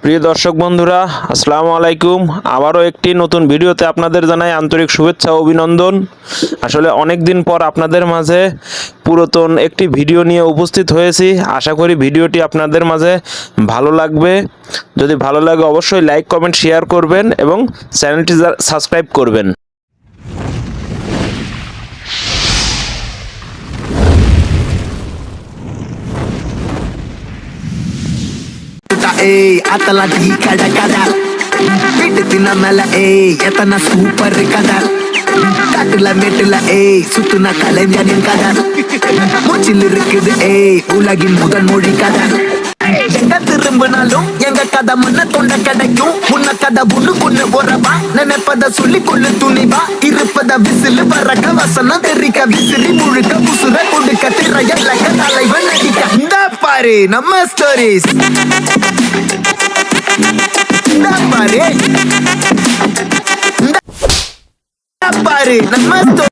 প্রিয় দর্শক বন্ধুরা, আসসালামু আলাইকুম। আবারও একটি নতুন ভিডিওতে আপনাদের জানাই আন্তরিক শুভেচ্ছা ও অভিনন্দন। আসলে অনেক দিন পর আপনাদের মাঝে পুরাতন একটি ভিডিও নিয়ে উপস্থিত হয়েছি। আশা করি ভিডিওটি আপনাদের মাঝে ভালো লাগবে। যদি ভালো লাগে অবশ্যই লাইক, কমেন্ট, শেয়ার করবেন এবং চ্যানেলটি সাবস্ক্রাইব করবেন। అతలాంటి కడ కదా పెట్టి తిన్న మెల ఎతన సూపర్ కదా காட்டுல மேட்டுல சுத்துன கலைஞனின் கதை மூச்சில் இருக்குது உலகின் முதல் மொழி கதை எங்க திரும்பினாலும் எங்க கதை முன்ன தொண்ட கிடைக்கும் முன்ன கதை ஒண்ணுக்குன்னு போறவா நினைப்பத சொல்லி கொள்ளு துணிவா இருப்பத விசிலு வரக்க வசனம் தெரிக்க விசிறி முழுக்க புசுர கொடுக்க திரைய தலைவன் நடிக்க இந்த பாரு நம்ம ஸ்டோரிஸ் பாரு நம்ம